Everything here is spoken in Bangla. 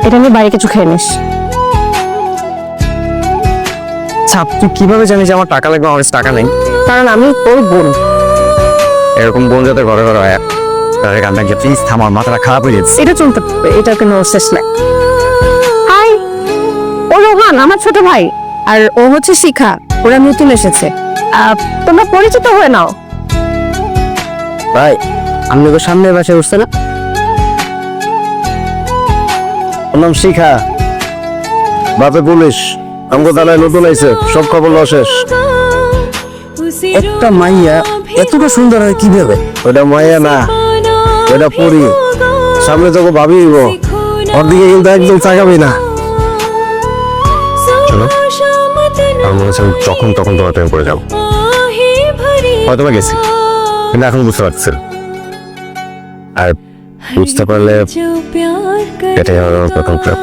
এটা নিয়ে বাইরে কিছু খেয়ে নিস। আচ্ছা তুই কিভাবে জানিস যে আমার টাকা লাগবে? আমার কাছে টাকা নেই। কারণ আমি তোর বোন। এরকম বোন যাতে ঘরে ঘরে হয়। তাহলে গানটা গিয়ে প্লিজ থামার মাথাটা খারাপ হয়ে যাচ্ছে। এটা চলতে পারবে, এটা কোনো শেষ নাই। হাই, ও রোহান আমার ছোট ভাই, আর ও হচ্ছে শিখা। ওরা নতুন এসেছে, তোমরা পরিচিত হয়ে নাও। ভাই আপনি তো সামনের বাসায় উঠছে না? ওর নাম শিখা, বাপে পুলিশ, আমগো থানায় নতুন আইছে, সব খবর লওয়া শেষ। একটা মাইয়া এতটা সুন্দর হয় কিভাবে? ওটা মাইয়া না, ওটা পরি। সামনে তোকে ভাবিব, ওর দিকে কিন্তু একদম তাকাবি না। শোনো, আমার মনে হচ্ছে আমি যখন তখন তোমার প্রেমে পড়ে যাবো। হয়তো বা গেছি, কিন্তু এখন বুঝতে পারছি। আর বুঝতে পারলে এটাই আমার প্রথম প্রেম।